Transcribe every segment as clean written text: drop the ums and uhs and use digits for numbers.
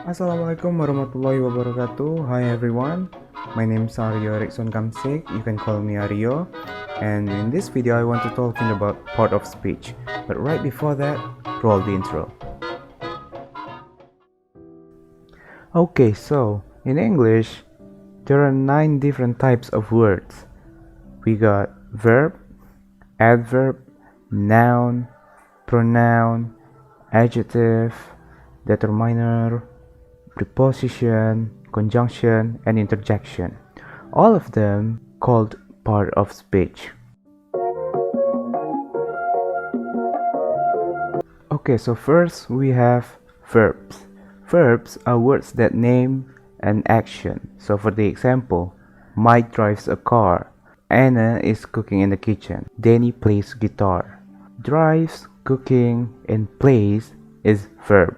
Assalamualaikum warahmatullahi wabarakatuh. Hi everyone, my name is Ario Ericsson Kamsik. You can call me Ario. And in this video, I want to talking about part of speech. But right before that, roll the intro. Okay, so in English, there are 9 different types of words. We got verb, adverb, noun, pronoun, adjective, determiner, preposition, conjunction, and interjection. All of them called part of speech. Okay, so first we have verbs. Verbs are words that name an action. So for the example, Mike drives a car. Anna is cooking in the kitchen. Danny plays guitar. Drives, cooking, and plays is verb.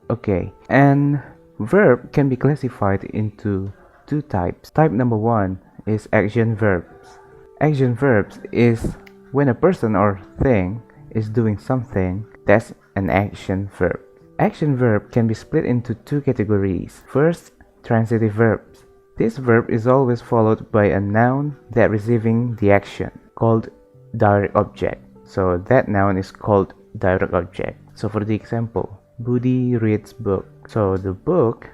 Okay, and verb can be classified into 2 types. Type number 1 is action verbs. Action verbs is when a person or thing is doing something, that's an action verb. Action verb can be split into 2 categories. First, transitive verbs. This verb is always followed by a noun that receiving the action, called direct object. So that noun is called direct object. So for the example, Budi reads book. So the book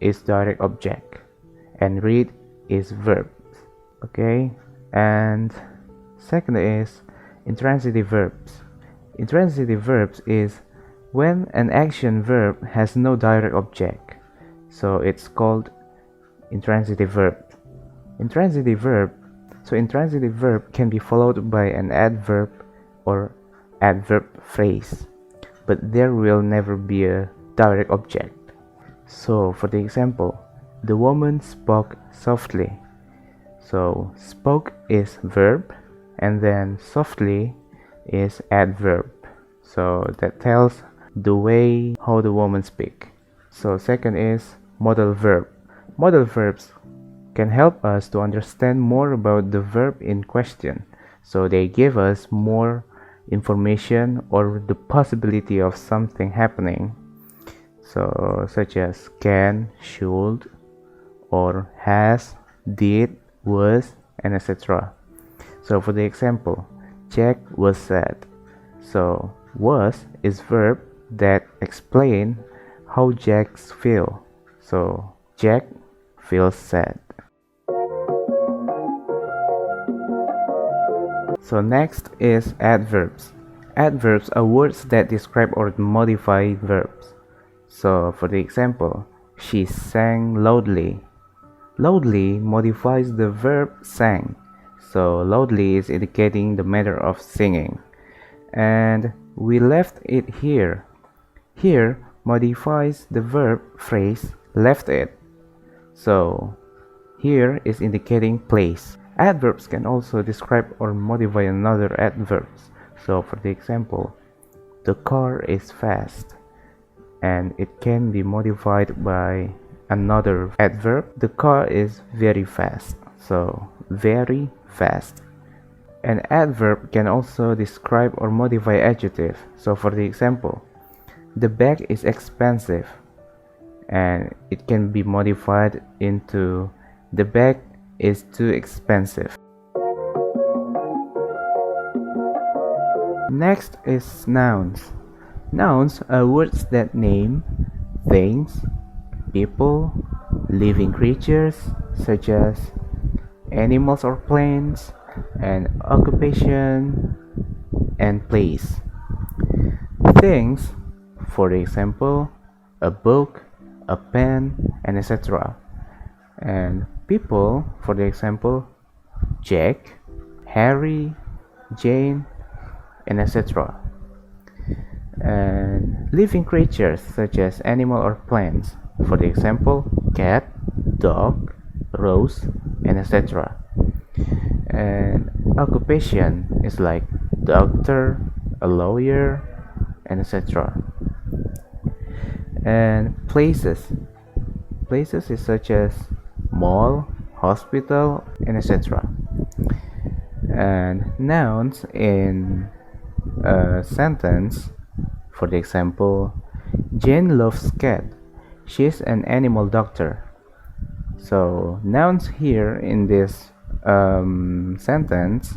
is direct object and read is verb. Okay, and second is intransitive verbs. Intransitive verbs is when an action verb has no direct object. So it's called intransitive verb. Intransitive verb can be followed by an adverb or adverb phrase, but there will never be a direct object. So for the example, the woman spoke softly. So spoke is verb and then softly is adverb. So that tells the way how the woman speak. So second is modal verb. Modal verbs can help us to understand more about the verb in question. So they give us more information or the possibility of something happening. So such as can, should, or has, did, was, and etc. So for the example, Jack was sad. So was is verb that explain how Jack feel. So Jack feels sad. So next is adverbs. Adverbs are words that describe or modify verbs. So for the example, she sang loudly. Loudly modifies the verb sang. So loudly is indicating the manner of singing. And we left it here. Here modifies the verb phrase left it. So here is indicating place. Adverbs can also describe or modify another adverbs. So for the example, the car is fast, and it can be modified by another adverb. The car is very fast. So very fast. An adverb can also describe or modify adjective. So for the example, the bag is expensive, and it can be modified into the bag is too expensive. Next is nouns. Nouns are words that name things, people, living creatures such as animals or plants, and occupation and place. Things, for example, a book, a pen, and etc. And people, for the example, Jack, Harry, Jane, and etc. And living creatures such as animal or plants, for the example, cat, dog, rose, and etc. And occupation is like doctor, a lawyer, and etc. And places is such as mall, hospital, and etc. And nouns in a sentence, for the example, Jane loves cat. She's an animal doctor. So nouns here in this sentence,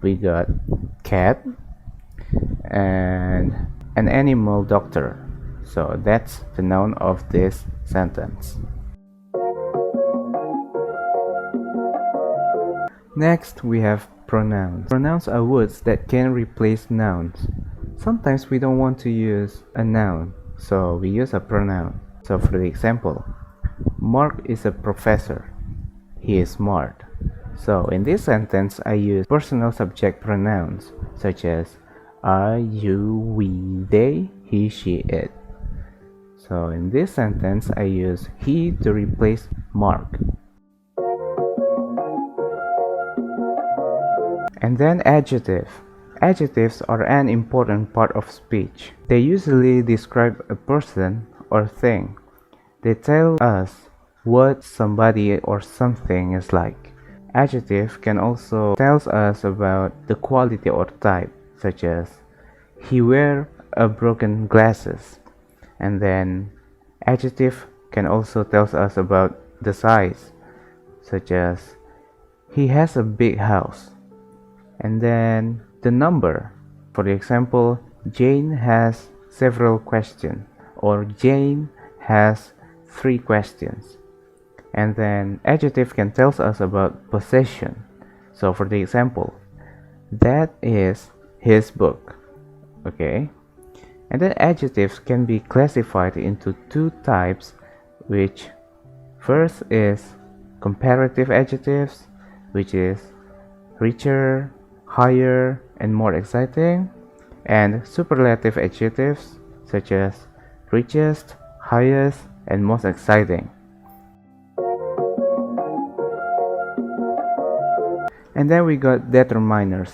we got cat and an animal doctor. So that's the noun of this sentence. Next, we have pronouns. Pronouns are words that can replace nouns. Sometimes we don't want to use a noun, so we use a pronoun. So for the example, Mark is a professor. He is smart. So in this sentence, I use personal subject pronouns such as I, you, we, they, he, she, it. So in this sentence, I use he to replace Mark. And then adjective. Adjectives are an important part of speech. They usually describe a person or thing. They tell us what somebody or something is like. Adjective can also tell us about the quality or type, such as he wear a broken glasses. And then adjective can also tell us about the size, such as he has a big house. And then the number. For example, Jane has several questions, or Jane has 3 questions. And then adjective can tell us about possession. So for the example, that is his book. Okay. And then adjectives can be classified into 2 types, which first is comparative adjectives, which is richer, higher, and more exciting, and superlative adjectives such as richest, highest, and most exciting. And then we got determiners.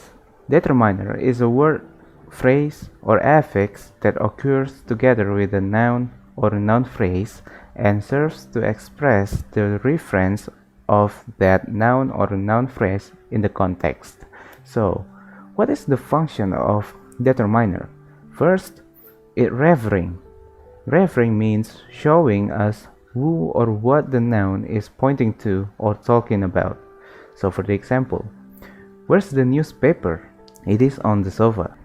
Determiner is a word, phrase, or affix that occurs together with a noun or a noun phrase and serves to express the reference of that noun or noun phrase in the context. So, what is the function of determiner? First, it referring. Referring means showing us who or what the noun is pointing to or talking about. So for the example, where's the newspaper? It is on the sofa.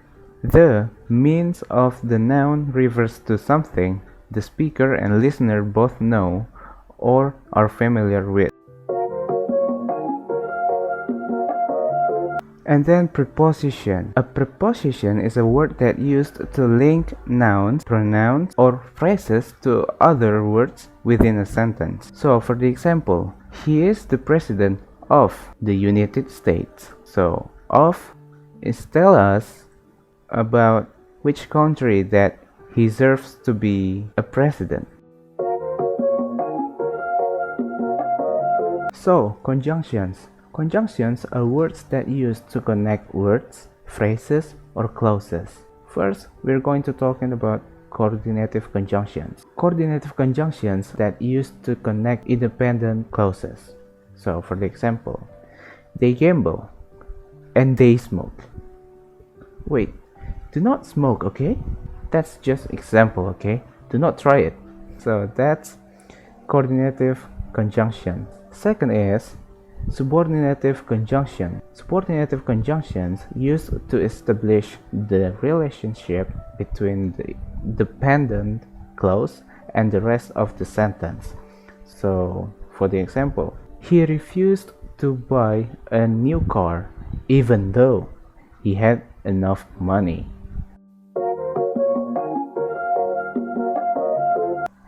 The means of the noun refers to something the speaker and listener both know or are familiar with. And then preposition. A preposition is a word that used to link nouns, pronouns, or phrases to other words within a sentence. So for the example, he is the president of the United States. So of is tell us about which country that he serves to be a president. So conjunctions. Conjunctions are words that use to connect words, phrases, or clauses. First, we're going to talking about coordinative conjunctions. Coordinative conjunctions that use to connect independent clauses. So, for the example, they gamble and they smoke. Wait, do not smoke, okay? That's just example, okay? Do not try it. So that's coordinative conjunction. Second is subordinative conjunction. Subordinative conjunctions used to establish the relationship between the dependent clause and the rest of the sentence. So, for the example, he refused to buy a new car even though he had enough money.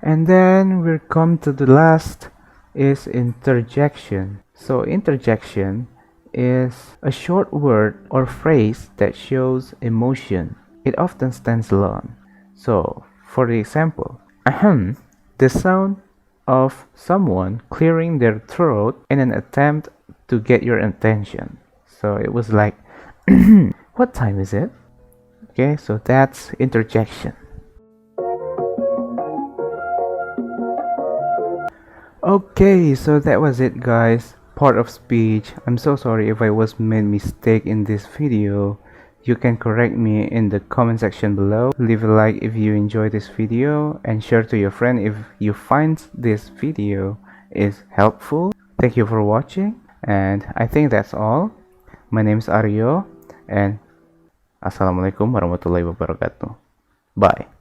And then we'll come to the last is interjection. So interjection is a short word or phrase that shows emotion. It often stands alone. So for the example, ahem, the sound of someone clearing their throat in an attempt to get your attention. So it was like, what time is it? Okay, so that's interjection. Okay, so that was it, guys. Part of speech. I'm so sorry if I was made mistake in this video. You can correct me in the comment section below. Leave a like if you enjoy this video and share to your friend if you find this video is helpful. Thank you for watching, and I think that's all. My name is Ario, and Assalamualaikum warahmatullahi wabarakatuh. Bye.